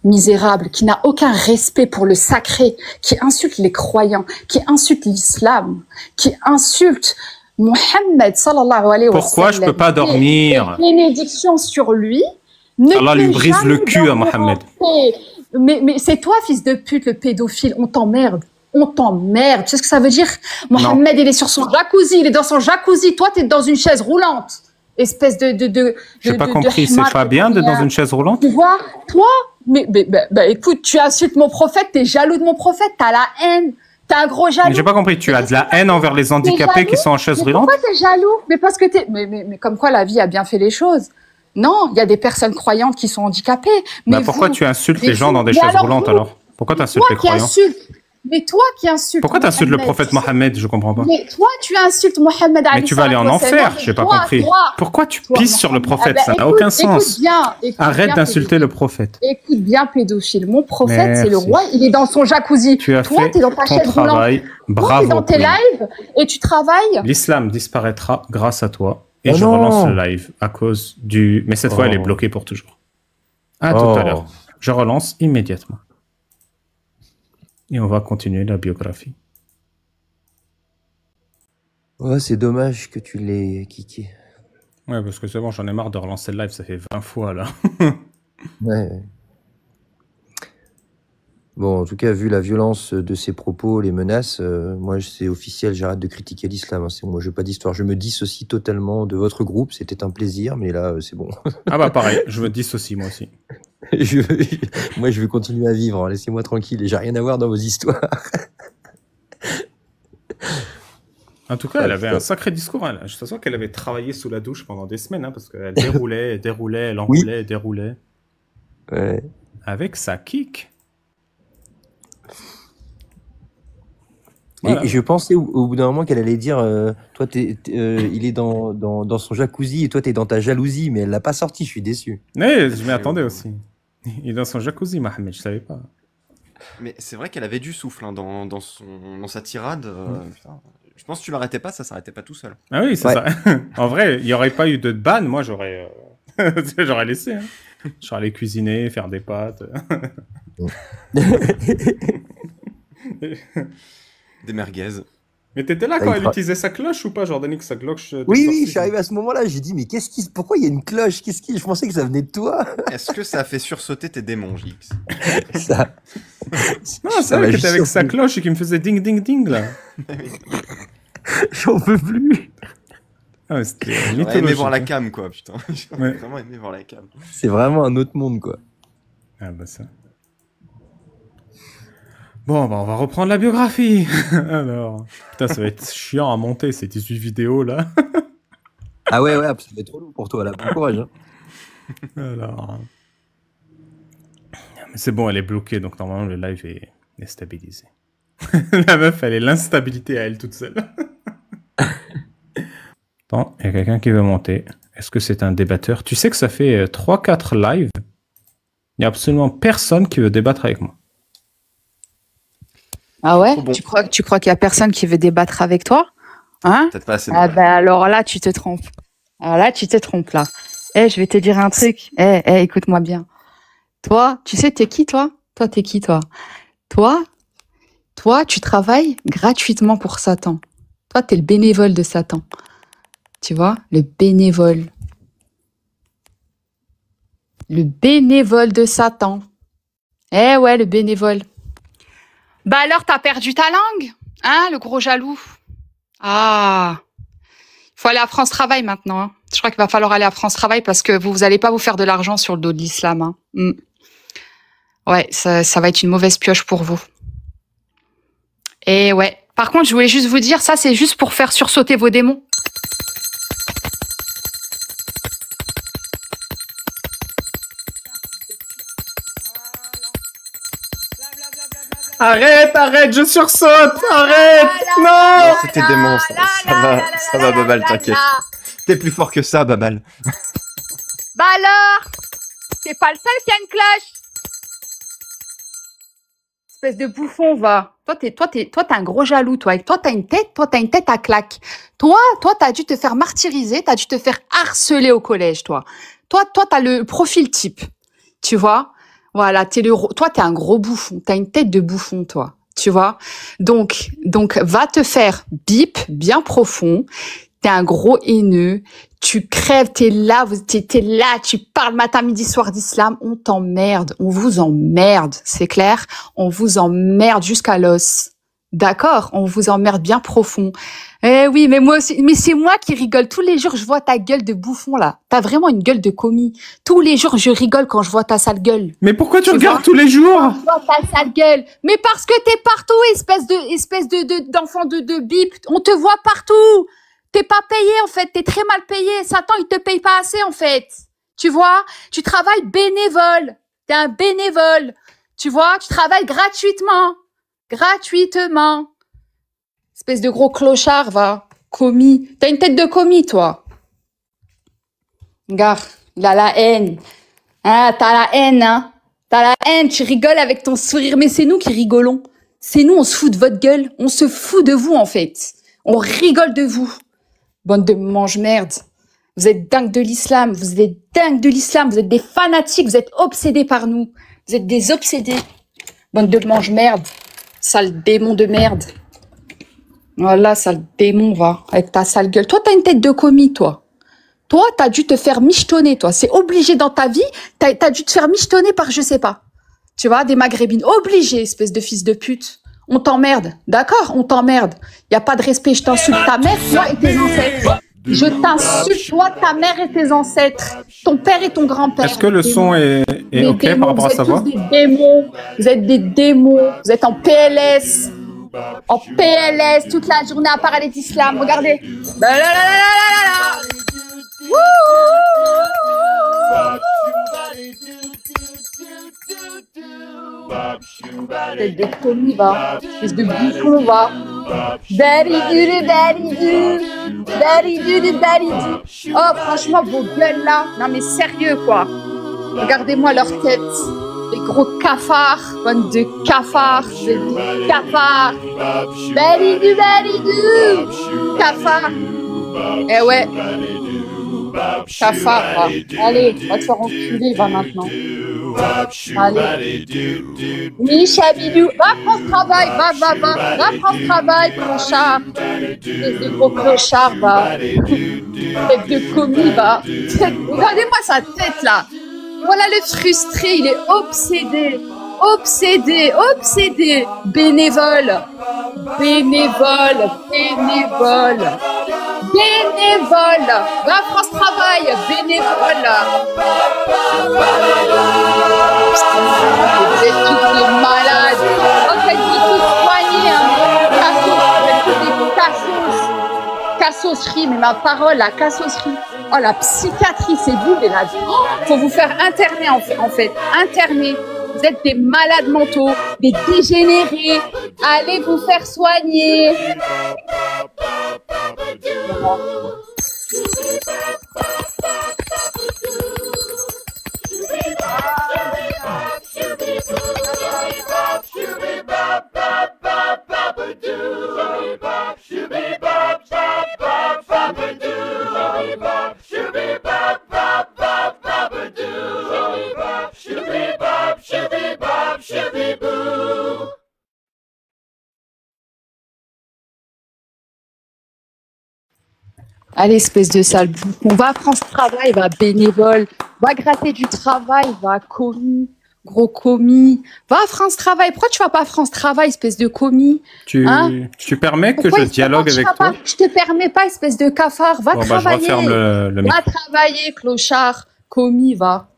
misérable, qui n'a aucun respect pour le sacré, qui insulte les croyants, qui insulte l'islam, qui insulte Mohammed sallallahu alayhi wa sallam. Pourquoi je peux pas dormir? Et bénédiction sur lui. Allah lui brise le cul à Mohammed. Mais c'est toi, fils de pute, le pédophile. On t'emmerde. Tu sais ce que ça veut dire? Mohammed, il est sur son jacuzzi. Il est dans son jacuzzi. Toi, t'es dans une chaise roulante. Espèce de J'ai pas de compris. C'est hmar pas bien d'être dans rien. une chaise roulante? Tu vois, toi, écoute, tu insultes mon prophète, t'es jaloux de mon prophète, t'as la haine, t'es un gros jaloux. Mais j'ai pas compris. Tu as de la haine envers les handicapés qui sont en chaise Mais roulante? pourquoi t'es jaloux? Mais parce que mais comme quoi la vie a bien fait les choses. Non, il y a des personnes croyantes qui sont handicapées. Mais Pourquoi vous- tu insultes mais les gens vous- dans des mais chaises alors roulantes vous- alors? Pourquoi tu insultes toi les qui croyants? insultes, mais toi qui insultes. Pourquoi tu insultes le Mohammed, prophète Mohammed? Je comprends pas. Mais toi, tu insultes Mohammed. Mais tu vas aller en enfer, j'ai pas compris. Pourquoi tu pisses sur le prophète? Ça n'a aucun sens. Arrête d'insulter le prophète. Écoute bien, pédophile. Mon prophète, Merci. c'est le roi. Il est dans son jacuzzi. Tu as Toi, fait t'es dans ta ton chaise roulante. travail. Toi, t'es Bravo. dans tes Queen. lives et tu travailles. L'islam disparaîtra grâce à toi. Et Oh je non. relance le live à cause du... Mais cette fois, elle est Oh. bloquée pour toujours. À tout Oh. à l'heure. Je relance immédiatement. Et on va continuer la biographie. Ouais, c'est dommage que tu l'aies kické. Ouais, parce que c'est bon, j'en ai marre de relancer le live, ça fait 20 fois là. Ouais. Bon, en tout cas, vu la violence de ses propos, les menaces, moi, c'est officiel, j'arrête de critiquer l'islam. Hein, c'est bon, moi, je veux pas d'histoire. Je me dissocie totalement de votre groupe. C'était un plaisir, mais là, c'est bon. Ah bah pareil, je me dissocie moi aussi. Moi, je veux continuer à vivre. Hein, laissez-moi tranquille. Et j'ai rien à voir dans vos histoires. En tout cas, elle avait un sacré discours. Hein. Je sens qu'elle avait travaillé sous la douche pendant des semaines, hein, parce qu'elle déroulait, elle enroulait, déroulait. Ouais. Avec sa kick. Et Voilà. je pensais au bout d'un moment qu'elle allait dire toi, il est dans son jacuzzi et toi, t'es dans ta jalousie, mais elle l'a pas sorti, je suis déçu. Mais je m'y attendais aussi. Il est dans son jacuzzi, Mohamed, je savais pas. Mais c'est vrai qu'elle avait du souffle hein, dans sa tirade. Putain. Je pense que tu l'arrêtais pas, ça s'arrêtait pas tout seul. Ah oui, c'est Ouais. ça. En vrai, il n'y aurait pas eu de ban, moi j'aurais j'aurais laissé. Hein. J'aurais allé cuisiner, faire des pâtes. Des merguez. Mais t'étais là Ah, quand il elle fera- utilisait sa cloche ou pas, Jordan, que sa cloche Oui, je suis arrivé à ce moment-là, j'ai dit, mais pourquoi il y a une cloche? Je pensais que ça venait de toi. Est-ce que ça a fait sursauter tes démons, Jix? Ça. Non, Ça c'est m'a vrai que juste t'étais avec sa surpris. cloche et qui me faisait ding ding ding là. J'en peux plus. Ah, mais c'était J'aurais aimé mythologique, voir la hein. cam, quoi, putain. J'aurais Ouais. vraiment aimé voir la cam. C'est vraiment un autre monde, quoi. Ah bah ça. Bon, bah on va reprendre la biographie. Alors, putain, ça va être chiant à monter ces 18 vidéos là. Ah ouais, ça va être trop lourd pour toi, là. Bon courage. Hein. Alors. Mais c'est bon, elle est bloquée, donc normalement le live est stabilisé. La meuf, elle est l'instabilité à elle toute seule. Attends, il y a quelqu'un qui veut monter. Est-ce que c'est un débatteur? Tu sais que ça fait 3-4 lives. Il n'y a absolument personne qui veut débattre avec moi. Ah ouais? Trop bon. Tu crois qu'il y a personne qui veut débattre avec toi? Hein? Peut-être pas assez de Ah bah alors là, tu te trompes. Alors là, tu te trompes là. Eh, je vais te dire un truc. Écoute-moi bien. Toi, tu sais, t'es qui, toi? Toi, t'es qui, toi? Toi, tu travailles gratuitement pour Satan. Toi, t'es le bénévole de Satan. Tu vois? Le bénévole. Le bénévole de Satan. Eh ouais, le bénévole. Bah alors, t'as perdu ta langue? Hein, le gros jaloux? Ah. Il faut aller à France Travail maintenant. Hein. Je crois qu'il va falloir aller à France Travail parce que vous allez pas vous faire de l'argent sur le dos de l'islam. Hein. Ouais, ça va être une mauvaise pioche pour vous. Et ouais. Par contre, je voulais juste vous dire, ça, c'est juste pour faire sursauter vos démons. Arrête, je sursaute! Arrête! Non! Non, c'était démon, ça va, Babal, t'inquiète. T'es plus fort que ça, Babal. Bah alors, c'est pas le seul qui a une cloche. Espèce de bouffon, va. Toi, t'as un gros jaloux, toi. Et toi, t'as une tête à claque. Toi, t'as dû te faire martyriser, t'as dû te faire harceler au collège, toi. Toi, t'as le profil type. Tu vois? Voilà, toi, t'es un gros bouffon. T'as une tête de bouffon, toi. Tu vois? Donc, va te faire bip bien profond. T'es un gros haineux. Tu crèves, t'es là, tu parles matin, midi, soir d'islam. On t'emmerde. On vous emmerde. C'est clair? On vous emmerde jusqu'à l'os. D'accord? On vous emmerde bien profond. Eh oui, mais moi aussi, mais c'est moi qui rigole. Tous les jours, je vois ta gueule de bouffon, là. T'as vraiment une gueule de commis. Tous les jours, je rigole quand je vois ta sale gueule. Mais pourquoi tu Tu regardes vois? tous les jours? Je vois ta sale gueule. Mais parce que t'es partout, espèce d'enfant de bip. On te voit partout. T'es pas payé, en fait. T'es très mal payé. Satan, il te paye pas assez, en fait. Tu vois? Tu travailles bénévole. T'es un bénévole. Tu vois? Tu travailles gratuitement. Gratuitement. Espèce de gros clochard, va. Commis. T'as une tête de commis, toi. Gars, il a la haine. Ah, t'as la haine, hein. T'as la haine, tu rigoles avec ton sourire. Mais c'est nous qui rigolons. C'est nous, on se fout de votre gueule. On se fout de vous, en fait. On rigole de vous. Bande de mange-merde. Vous êtes dingue de l'islam. Vous êtes dingue de l'islam. Vous êtes des fanatiques. Vous êtes obsédés par nous. Vous êtes des obsédés. Bande de mange-merde. Sale démon de merde. Voilà, sale démon, va. Avec ta sale gueule. Toi, t'as une tête de commis, toi. Toi, t'as dû te faire michetonner, toi. C'est obligé dans ta vie. T'as dû te faire michetonner par je sais pas. Tu vois, des maghrébines. Obligé, espèce de fils de pute. On t'emmerde. D'accord? On t'emmerde. Y a pas de respect. Je t'insulte ta mère, toi et tes ancêtres. Je t'insulte, toi, ta mère et tes ancêtres. Ton père et ton grand-père. Est-ce que le son est Des ok démons, par rapport à sa voix? Vous êtes tous des démons. Vous êtes des démons. Vous êtes en PLS. En PLS toute la journée à parler d'islam. Regardez. Tête de commis, va. Espèce de bouffon, va. Oh, franchement, vos gueules là. Non, mais sérieux, quoi. Regardez-moi leur tête. Les gros cafards, bande de cafards, des cafards. Balidou, cafard. Eh ouais. Cafard, va. Allez, va te faire enculer, va maintenant. Allez. Oui, Chabidou, va prendre travail, va prendre travail, clochard. Espèce de gros clochard, va. Tête de commis, va. Regardez-moi sa tête, là. Voilà le frustré, il est obsédé. Bénévole. Va France Travail, bénévole. Vous êtes tous des malades. En fait, vous tous soignés, hein. Cassosserie, mais ma parole, la cassosserie. Oh, la psychiatrie, c'est vous, mais la vie. Faut vous faire interner, en fait. Interner. Vous êtes des malades mentaux, des dégénérés. Allez vous faire soigner. Allez, espèce de sale bouffon, va France Travail, va bénévole, va gratter du travail, va commis, gros commis. Va France Travail, pourquoi tu vas pas France Travail, espèce de commis? Tu permets que je dialogue avec toi? Je te permets pas, espèce de cafard, va travailler. Je referme le micro. Va travailler, clochard, commis, va.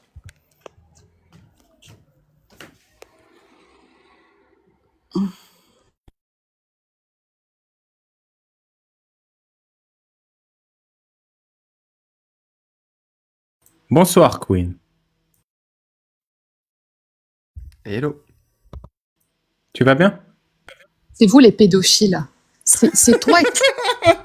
Bonsoir, Queen. Hello. Tu vas bien? C'est vous les pédophiles. C'est toi.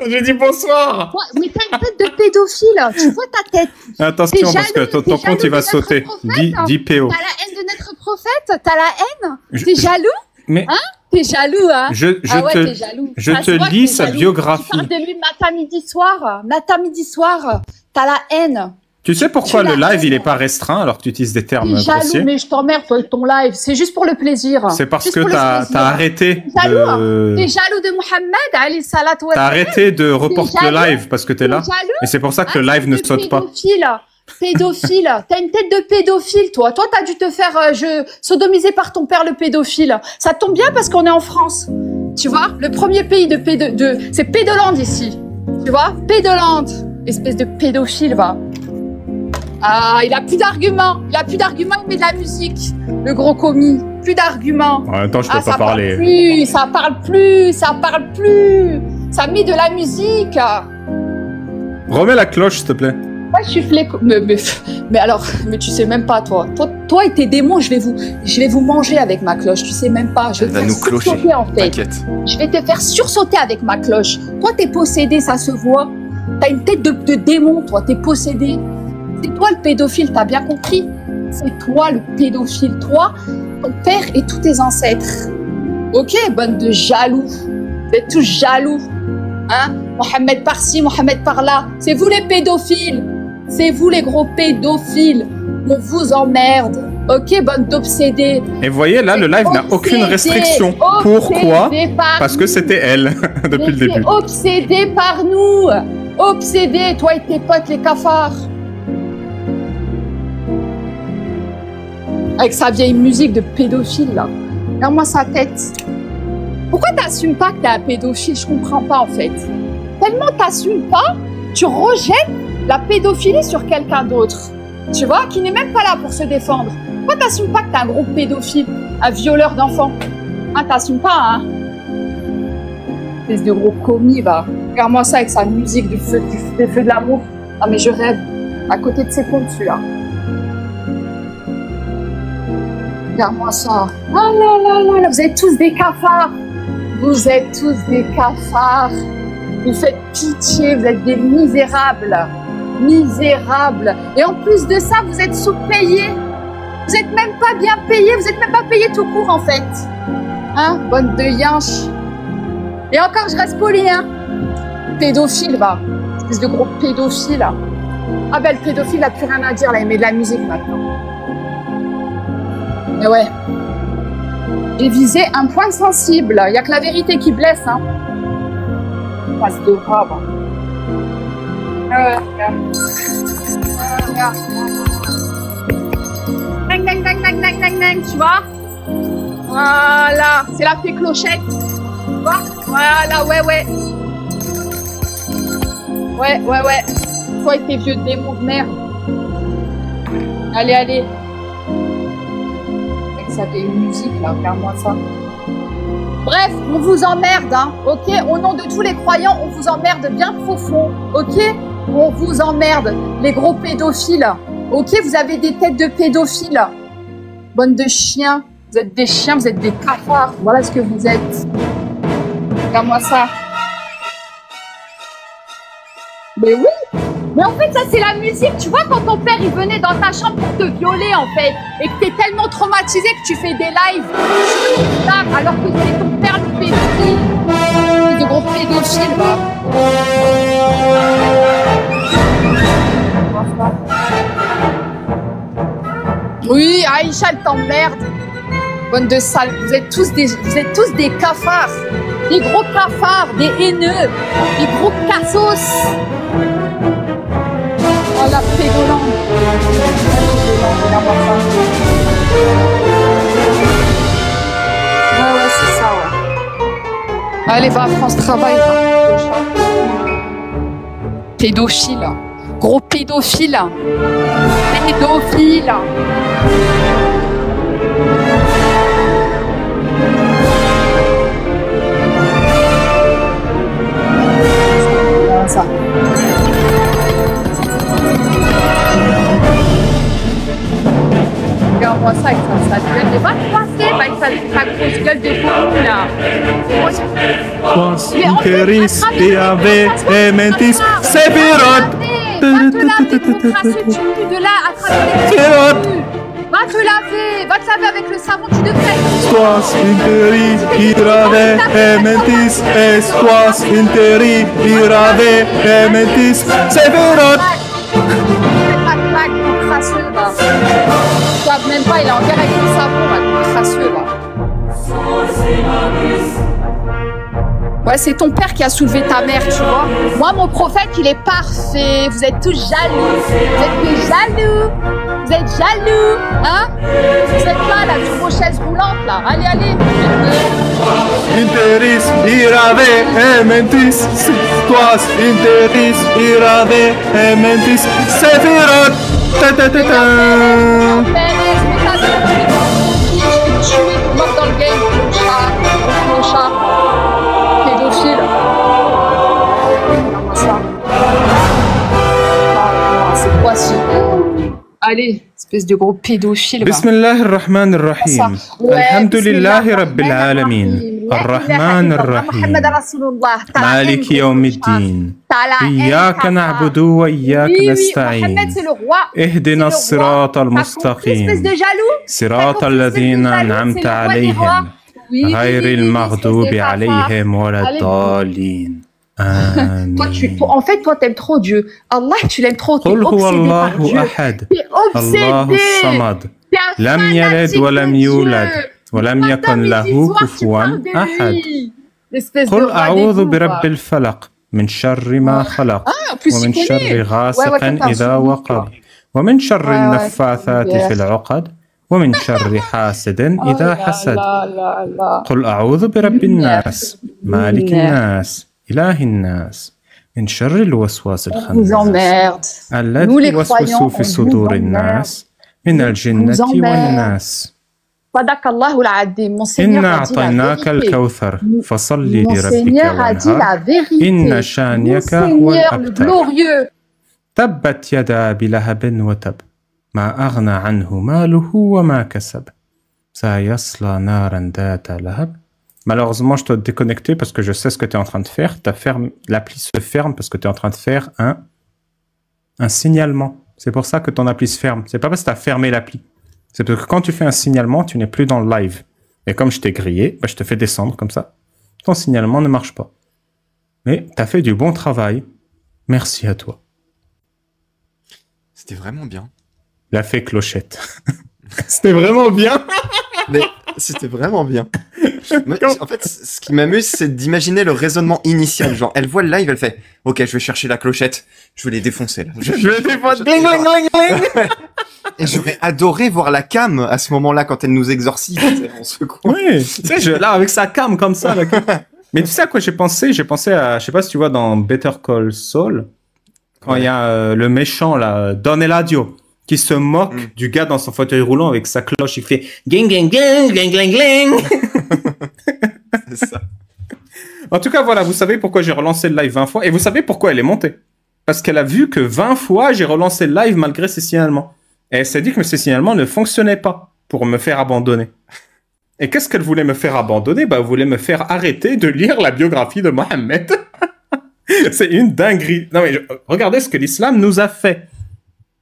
J'ai dit bonsoir. Toi, mais t'as une tête de pédophile. Tu vois ta tête. Attention, parce que ton compte il va sauter. 10 PO. T'as la haine de notre prophète. T'as la haine. T'es jaloux. Mais hein? T'es jaloux, hein? T'es jaloux. Je te lis sa biographie. Tu parles de lui matin, midi, soir. T'as la haine. Tu sais pourquoi le live il est pas restreint alors que tu utilises des termes grossiers? Mais je t'emmerde toi, ton live. C'est juste pour le plaisir. C'est parce que t'as arrêté T'es jaloux de Mohamed Ali Salat. T'as arrêté de reporter le live parce que t'es là. Et c'est pour ça que le live ne saute pas. Pédophile. T'as une tête de pédophile, toi. Toi, t'as dû te faire sodomiser par ton père, le pédophile. Ça tombe bien parce qu'on est en France. Tu vois, le premier pays c'est Pédoland ici. Tu vois, Pédoland. Espèce de pédophile, va. Ah, il a plus d'arguments. Il met de la musique. Le gros commis. Plus d'arguments. En même temps, je peux pas parler. Ça parle plus. Ça met de la musique. Remets la cloche, s'il te plaît. Ouais, je suis fléco. Mais tu sais même pas, toi. Toi et tes démons, je vais vous manger avec ma cloche. Tu sais même pas. Je vais te faire sursauter, en fait. T'inquiète. Je vais te faire sursauter avec ma cloche. Toi, t'es possédé, ça se voit. T'as une tête de démon, toi. T'es possédé. C'est toi le pédophile, t'as bien compris? C'est toi le pédophile, toi, ton père et tous tes ancêtres. Ok, bande de jaloux. Vous êtes tous jaloux. Hein? Mohamed par-ci, Mohamed par-là. C'est vous les pédophiles. C'est vous les gros pédophiles. On vous emmerde. Ok, bande d'obsédés. Et vous voyez, là, le live n'a aucune restriction. Pourquoi? Parce que c'était elle, depuis le début. Obsédé par nous. Obsédé, toi et tes potes, les cafards. Avec sa vieille musique de pédophile, là. Regarde-moi sa tête. Pourquoi t'assumes pas que t'es un pédophile? Je comprends pas, en fait. Tellement t'assumes pas, tu rejettes la pédophilie sur quelqu'un d'autre. Tu vois, qui n'est même pas là pour se défendre. Pourquoi t'assumes pas que t'es un gros pédophile, un violeur d'enfants? Hein, t'assumes pas, hein? Espèce de gros commis, va. Regarde-moi ça avec sa musique du feu de l'amour. Ah, mais je rêve. À côté de ses comptes, celui-là. Regarde-moi ça. Oh là là, vous êtes tous des cafards. Vous êtes tous des cafards. Vous faites pitié, vous êtes des misérables. Misérables. Et en plus de ça, vous êtes sous-payés. Vous êtes même pas bien payé, vous êtes même pas payé tout court en fait. Hein, bonne de yinche. Et encore, je reste poli, hein. Pédophile, va. Espèce de gros pédophile, là. Ah ben, le pédophile n'a plus rien à dire, là, il met de la musique maintenant. Mais ouais. J'ai visé un point sensible. Il n'y a que la vérité qui blesse, hein. Passe de grave. Regarde. Nang, tu vois? Voilà, c'est la fée clochette. Tu vois? Voilà, ouais. Ouais. Toi et tes vieux démons de merde. Allez. Avec sa vieille musique, là, regarde-moi ça. Bref, on vous emmerde, hein, ok? Au nom de tous les croyants, on vous emmerde bien profond, ok? On vous emmerde, les gros pédophiles. Ok, vous avez des têtes de pédophiles. Bande de chiens. Vous êtes des chiens, vous êtes des cafards. Voilà ce que vous êtes. Regarde-moi ça. Mais oui. Mais en fait, ça, c'est la musique. Tu vois, quand ton père, il venait dans ta chambre pour te violer, en fait, et que t'es tellement traumatisé que tu fais des lives alors que c'est ton père le pédophile. C'est de gros pédophiles, va. Oui, Aïcha, elle t'emmerde. Bonne de sale. Vous êtes tous des cafards. Des gros cafards, des haineux, des gros cassos. Oh la pédolande. Ouais, c'est ça, ouais. Allez, va à France Travail. Pédophile. Gros pédophile. Pédophile. Ça. Regarde-moi ça avec sa gueule de... Va te passer avec sa grosse gueule de fou, là. Interis et ave et mentis severot. Va te laver, mon crasseux cul de là, à travers les cheveux. Va te laver avec le savon, tu devrais. Stoas interis irave et mentis estoas interis irave et mentis severot. Mon crasseux, là. Tu savent même pas, il est en guerre avec le savon, là, mon crasseux, là. Ouais, c'est ton père qui a soulevé ta mère, tu vois. Moi, mon prophète, il est parfait. Vous êtes tous jaloux. Vous êtes jaloux, hein? Vous êtes là, sur vos chaises roulantes, là. Allez. Interis irave et mentis stoas interis irave et mentis severot. Dans le game, clochard. Pédophile. C'est quoi ce... Allez, espèce de gros pédophile. Bismillah ar-Rahman ar-Rahim. Alhamdulillahi Rabbil Alamin. Ar-Rahman ar-Rahim. Malik yawmiddin. إياك نعبد وإياك نستعين اهدنا الصراط المستقيم صراط الذين أنعمت عليهم غير المغضوب عليهم ولا الضالين آمين. En fait, toi, t'aimes trop Dieu. Allah, tu l'aimes trop. T'es قل هو obsédé par الله Dieu. أحد T'es الله obsédé. الصمد T'es un لم يلد fanatique ولم de يولد Dieu. ولم Matin, يكن midi, له soir, tu كفوا parles de أحد lui. L'espèce de قل roi أعوذ des برب fous, الفلق من شر ما خلق en plus, ومن il connaît. شر غاسق Ouais, ouais, إذا t'as un وقب souvenir, ومن شر Ouais, ouais, النفاثات c'est في العقد ومن شر حاسد إذا حسد قل أعوذ برب الناس مالك الناس إله الناس من شر الوسواس On vous الخناس emmerde. Nous, الذي les يوسوس croyants, في on صدور vous الناس من الجنة vous emmerde. والناس Sadaq Allahu al-Adim. Mon Seigneur إنا a dit la أعطيناك vérité. الكوثر فصل Mon لربك Seigneur a dit وانهر la vérité. إن Mon شانيك هو Seigneur le الأبتر glorieux. تبت يدا بلهب وتب ما أغنى عنه ماله وما كسب سيصلى نارا ذات لهب. Malheureusement, je dois te déconnecter parce que je sais ce que tu es en train de faire. L'appli se ferme parce que tu es en train de faire un signalement. C'est pour ça que ton appli se ferme. C'est pas parce que tu as fermé l'appli. C'est parce que quand tu fais un signalement, tu n'es plus dans le live. Et comme je t'ai grillé, bah, je te fais descendre comme ça. Ton signalement ne marche pas. Mais tu as fait du bon travail. Merci à toi. C'était vraiment bien. Il a fait clochette. C'était vraiment bien. Mais c'était vraiment bien. Mais, en fait, ce qui m'amuse, c'est d'imaginer le raisonnement initial. Genre, elle voit le live, elle fait « Ok, je vais chercher la clochette, je vais les défoncer. » Je vais défoncer. Gling, gling, gling, gling. Et j'aurais adoré voir la cam à ce moment-là quand elle nous exorcise. On secoue. Oui, tu sais, là, avec sa cam comme ça. Là, mais tu sais à quoi j'ai pensé? J'ai pensé à, je sais pas si tu vois dans Better Call Saul, quand il y a le méchant, là, Don Eladio, qui se moque du gars dans son fauteuil roulant avec sa cloche. Il fait ging, ging, ging, ging, ging, ging. C'est ça. En tout cas, voilà, vous savez pourquoi j'ai relancé le live 20 fois. Et vous savez pourquoi elle est montée. Parce qu'elle a vu que 20 fois, j'ai relancé le live malgré ses signalements. Et elle s'est dit que ces signalements ne fonctionnaient pas pour me faire abandonner. Et qu'est-ce qu'elle voulait me faire abandonner? Bah, elle voulait me faire arrêter de lire la biographie de Mohammed. C'est une dinguerie. Non, mais regardez ce que l'islam nous a fait.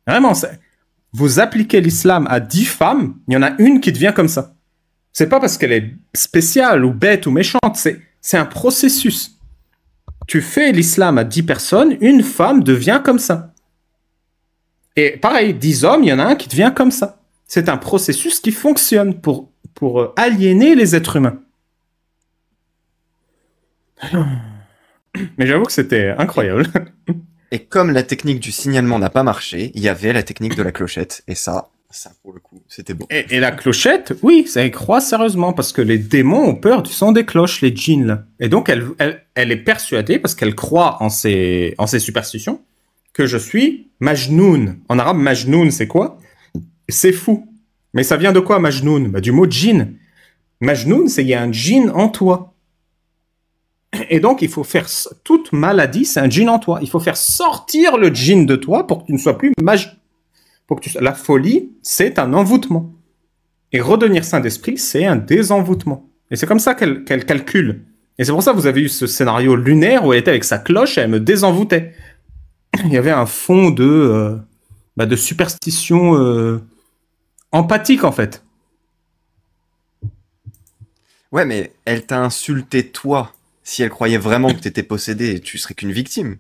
Vraiment, vous appliquez l'islam à 10 femmes, il y en a une qui devient comme ça. C'est pas parce qu'elle est spéciale ou bête ou méchante, c'est un processus. Tu fais l'islam à 10 personnes, une femme devient comme ça. Et pareil, 10 hommes, il y en a un qui devient comme ça. C'est un processus qui fonctionne pour aliéner les êtres humains. Mais j'avoue que c'était incroyable. Et comme la technique du signalement n'a pas marché, il y avait la technique de la clochette. Et ça pour le coup, c'était beau. Et la clochette, oui, ça y croit sérieusement, parce que les démons ont peur du son des cloches, les djinns. Là. Et donc, elle est persuadée, parce qu'elle croit en ses superstitions, que je suis Majnoun. En arabe, Majnoun, c'est quoi? C'est fou. Mais ça vient de quoi, Majnoun? Bah, du mot djinn. Majnoun, c'est il y a un djinn en toi. Et donc, il faut faire... Toute maladie, c'est un djinn en toi. Il faut faire sortir le djinn de toi pour que tu ne sois plus La folie, c'est un envoûtement. Et redevenir saint d'esprit, c'est un désenvoûtement. Et c'est comme ça qu'elle calcule. Et c'est pour ça que vous avez eu ce scénario lunaire où elle était avec sa cloche et elle me désenvoûtait. Il y avait un fond de superstition empathique, en fait. Ouais, mais elle t'a insulté, toi. Si elle croyait vraiment que t'étais possédé, tu serais qu'une victime.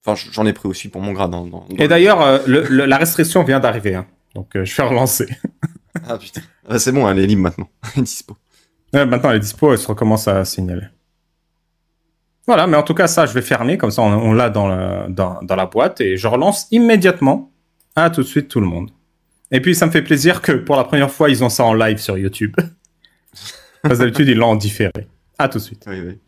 Enfin, j'en ai pris aussi pour mon grade. Et d'ailleurs, la restriction vient d'arriver. Hein. Donc, je vais relancer. Ah putain. Ah, c'est bon, elle est libre maintenant. Elle est dispo. Maintenant, elle est dispo, elle se recommence à signaler. Voilà, mais en tout cas, ça, je vais fermer. Comme ça, on l'a dans la boîte. Et je relance immédiatement. À tout de suite, tout le monde. Et puis, ça me fait plaisir que pour la première fois, ils ont ça en live sur YouTube. Parce que d'habitude, ils l'ont en différé. À tout de suite. Oui.